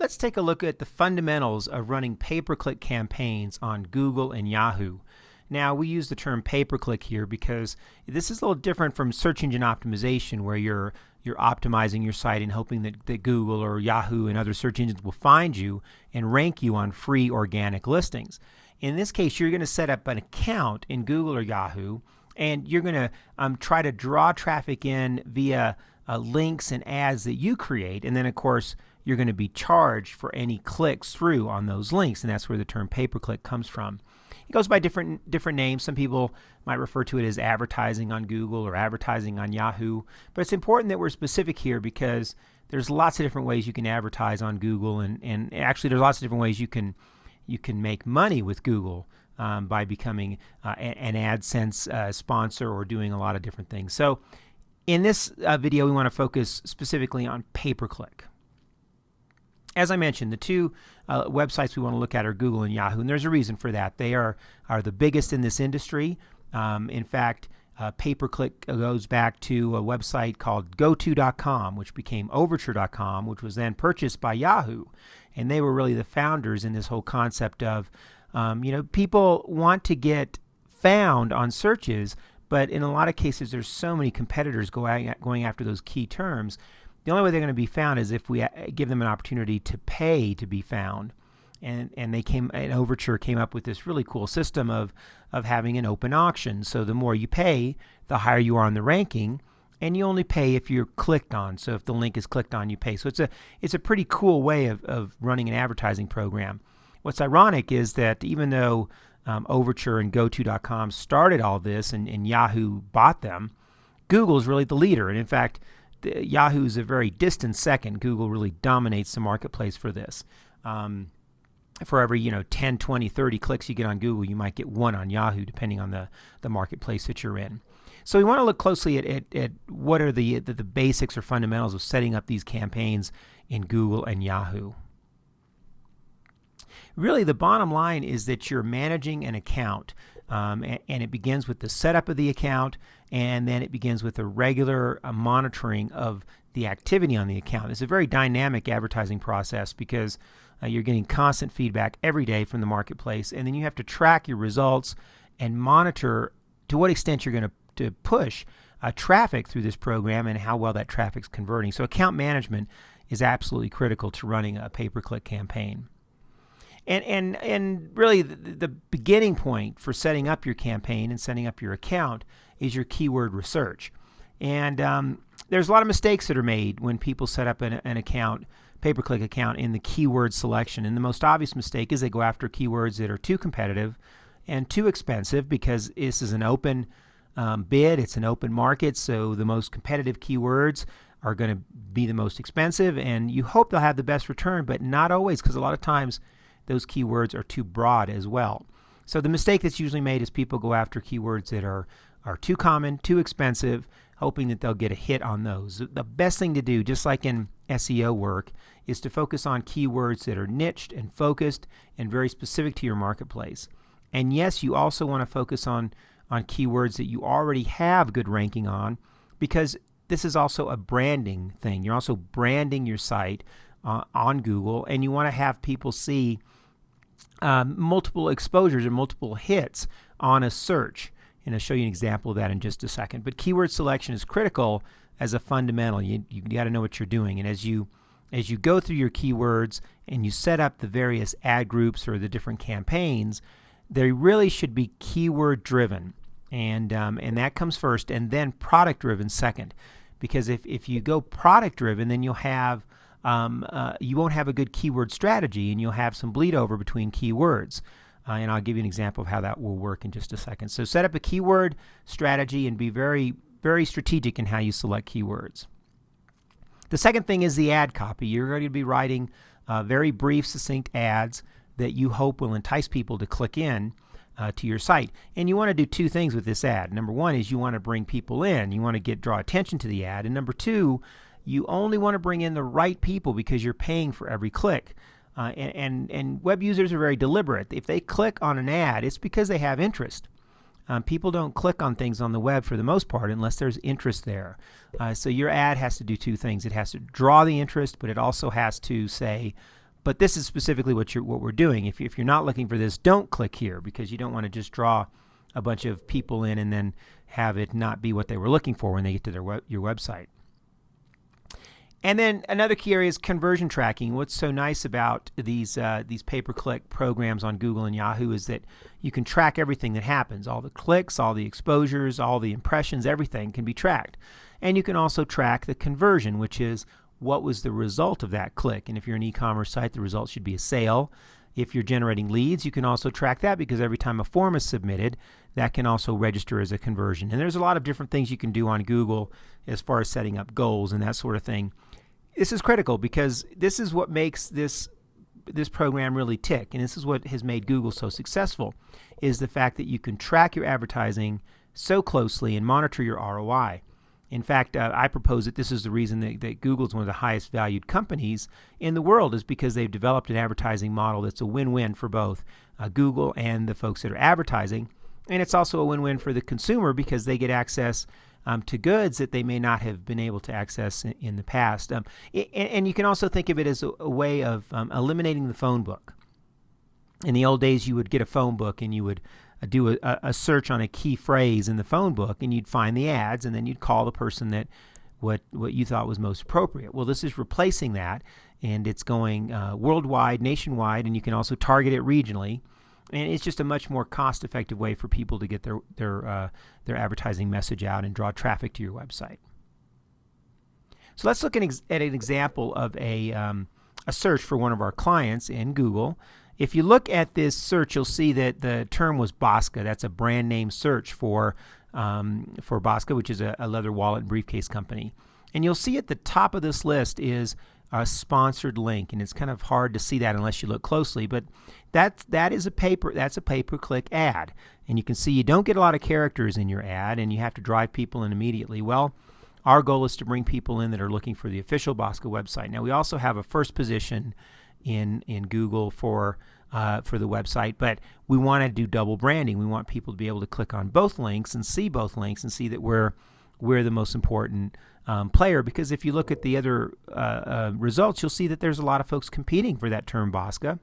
Let's take a look at the fundamentals of running pay-per-click campaigns on Google and Yahoo. Now, we use the term pay-per-click here because this is a little different from search engine optimization, where you're optimizing your site and hoping that Google or Yahoo and other search engines will find you and rank you on free organic listings. In this case, you're going to set up an account in Google or Yahoo, and you're going to try to draw traffic in via links and ads that you create, and then of course you're going to be charged for any clicks through on those links, and that's where the term pay-per-click comes from. It goes by different names. Some people might refer to it as advertising on Google or advertising on Yahoo, but it's important that we're specific here because there's lots of different ways you can advertise on Google, and actually there's lots of different ways you can make money with Google by becoming an AdSense sponsor or doing a lot of different things. So in this video, we want to focus specifically on pay-per-click. As I mentioned, the two websites we want to look at are Google and Yahoo, and there's a reason for that. They are the biggest in this industry. In fact, pay-per-click goes back to a website called goto.com, which became overture.com, which was then purchased by Yahoo. And they were really the founders in this whole concept of, people want to get found on searches, but in a lot of cases, there's so many competitors going after those key terms. The only way they're going to be found is if we give them an opportunity to pay to be found. And Overture came up with this really cool system of having an open auction. So the more you pay, the higher you are on the ranking, and you only pay if you're clicked on. So if the link is clicked on, you pay. So it's a pretty cool way of running an advertising program. What's ironic is that even though Overture and goto.com started all this and Yahoo bought them, Google is really the leader. And in fact, Yahoo is a very distant second. Google really dominates the marketplace for this. For every 10, 20, 30 clicks you get on Google, you might get one on Yahoo, depending on the marketplace that you're in. So we want to look closely at what are the basics or fundamentals of setting up these campaigns in Google and Yahoo. Really, the bottom line is that you're managing an account, and it begins with the setup of the account, and then it begins with a regular monitoring of the activity on the account. It's a very dynamic advertising process because you're getting constant feedback every day from the marketplace, and then you have to track your results and monitor to what extent you're going to push traffic through this program and how well that traffic's converting. So account management is absolutely critical to running a pay-per-click campaign. And really the beginning point for setting up your campaign and setting up your account is your keyword research. And there's a lot of mistakes that are made when people set up an account, pay-per-click account, in the keyword selection. And the most obvious mistake is they go after keywords that are too competitive and too expensive, because this is an open bid, it's an open market, so the most competitive keywords are going to be the most expensive, and you hope they'll have the best return, but not always, because a lot of times those keywords are too broad as well. So the mistake that's usually made is people go after keywords that are too common, too expensive, hoping that they'll get a hit on those. The best thing to do, just like in SEO work, is to focus on keywords that are niched and focused and very specific to your marketplace. And yes, you also want to focus on keywords that you already have good ranking on, because this is also a branding thing. You're also branding your site on Google, and you want to have people see multiple exposures or multiple hits on a search. And I'll show you an example of that in just a second. But keyword selection is critical as a fundamental. You got to know what you're doing. And as you go through your keywords and you set up the various ad groups or the different campaigns, they really should be keyword driven. And that comes first, and then product driven second. Because if you go product driven, then you'll have you won't have a good keyword strategy, and you'll have some bleed over between keywords. And I'll give you an example of how that will work in just a second. So set up a keyword strategy and be very, very strategic in how you select keywords. The second thing is the ad copy. You're going to be writing very brief, succinct ads that you hope will entice people to click in to your site. And you want to do two things with this ad. Number one is you want to bring people in. You want to draw attention to the ad. And number two, you only want to bring in the right people, because you're paying for every click. And web users are very deliberate. If they click on an ad, it's because they have interest. People don't click on things on the web for the most part unless there's interest there. So your ad has to do two things. It has to draw the interest, but it also has to say, But this is specifically what we're doing. If you're not looking for this, don't click here, because you don't want to just draw a bunch of people in and then have it not be what they were looking for when they get to your website. And then another key area is conversion tracking. What's so nice about these pay-per-click programs on Google and Yahoo is that you can track everything that happens. All the clicks, all the exposures, all the impressions, everything can be tracked. And you can also track the conversion, which is what was the result of that click. And if you're an e-commerce site, the result should be a sale. If you're generating leads, you can also track that, because every time a form is submitted, that can also register as a conversion. And there's a lot of different things you can do on Google as far as setting up goals and that sort of thing. This is critical, because this is what makes this program really tick, and this is what has made Google so successful, is the fact that you can track your advertising so closely and monitor your ROI. In fact, I propose that this is the reason that Google is one of the highest valued companies in the world, is because they've developed an advertising model that's a win-win for both Google and the folks that are advertising. And it's also a win-win for the consumer, because they get access to goods that they may not have been able to access in the past. And you can also think of it as a way of eliminating the phone book. In the old days, you would get a phone book and you would do a search on a key phrase in the phone book, and you'd find the ads, and then you'd call the person that what you thought was most appropriate. Well, this is replacing that, and it's going worldwide, nationwide, and you can also target it regionally. And it's just a much more cost-effective way for people to get their advertising message out and draw traffic to your website. So let's look at an example of a search for one of our clients in Google. If you look at this search, you'll see that the term was Bosca. That's a brand name search for Bosca, which is a leather wallet and briefcase company. And you'll see at the top of this list is a sponsored link, and it's kind of hard to see that unless you look closely, but that's a pay-per-click ad, and you can see you don't get a lot of characters in your ad, and you have to drive people in immediately. Well, our goal is to bring people in that are looking for the official Bosca website. Now, we also have a first position in Google for the website, but we want to do double branding. We want people to be able to click on both links and see both links and see that we're the most important player, because if you look at the other results, you'll see that there's a lot of folks competing for that term Bosca.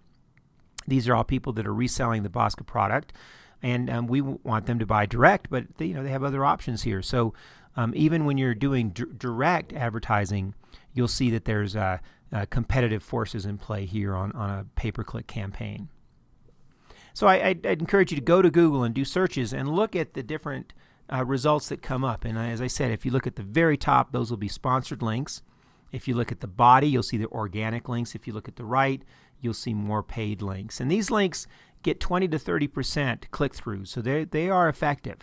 These are all people that are reselling the Bosca product, and we want them to buy direct, but they have other options here. So even when you're doing direct advertising, you'll see that there's competitive forces in play here on a pay-per-click campaign. So I'd encourage you to go to Google and do searches and look at the different results that come up. And as I said, if you look at the very top, those will be sponsored links. If you look at the body, you'll see the organic links. If you look at the right, you'll see more paid links. And these links get 20 to 30% click-through, so they are effective.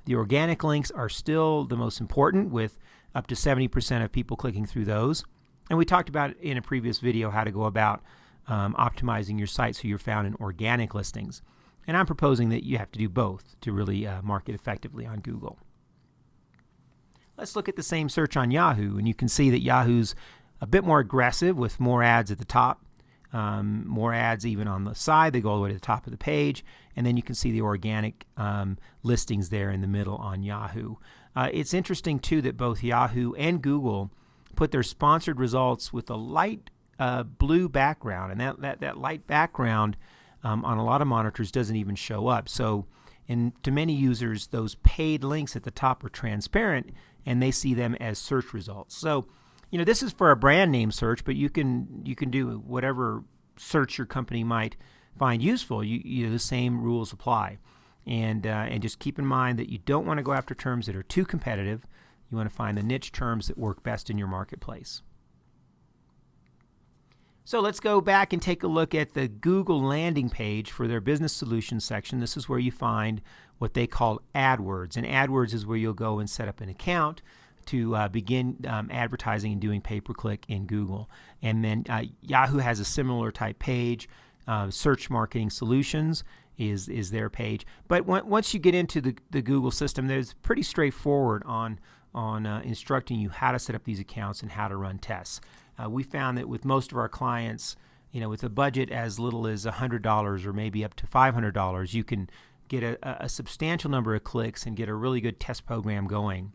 The organic links are still the most important, with up to 70% of people clicking through those. And we talked about in a previous video how to go about optimizing your site so you're found in organic listings. And I'm proposing that you have to do both to really market effectively on Google. Let's look at the same search on Yahoo, and you can see that Yahoo's a bit more aggressive with more ads at the top, more ads even on the side. They go all the way to the top of the page, and then you can see the organic listings there in the middle on Yahoo. It's interesting too that both Yahoo and Google put their sponsored results with a light blue background, and that light background on a lot of monitors doesn't even show up. So to many users, those paid links at the top are transparent, and they see them as search results. So this is for a brand name search, but you can do whatever search your company might find useful. The same rules apply, and just keep in mind that you don't want to go after terms that are too competitive. You want to find the niche terms that work best in your marketplace. So let's go back and take a look at the Google landing page for their business solutions section. This is where you find what they call AdWords, and AdWords is where you'll go and set up an account to begin advertising and doing pay-per-click in Google. And then Yahoo has a similar type page. Search Marketing Solutions is their page. But once you get into the Google system, there's pretty straightforward on instructing you how to set up these accounts and how to run tests. We found that with most of our clients, with a budget as little as $100 or maybe up to $500, you can get a substantial number of clicks and get a really good test program going.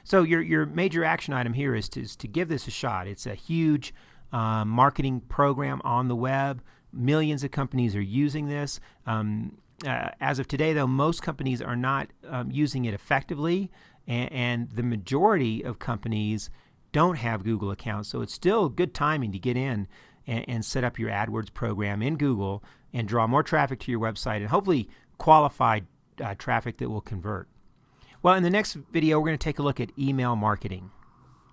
So your major action item here is to give this a shot. It's a huge marketing program on the web. Millions of companies are using this. As of today, though, most companies are not using it effectively, and the majority of companies don't have Google accounts. So it's still good timing to get in and set up your AdWords program in Google and draw more traffic to your website and hopefully qualified traffic that will convert. Well, in the next video, we're going to take a look at email marketing.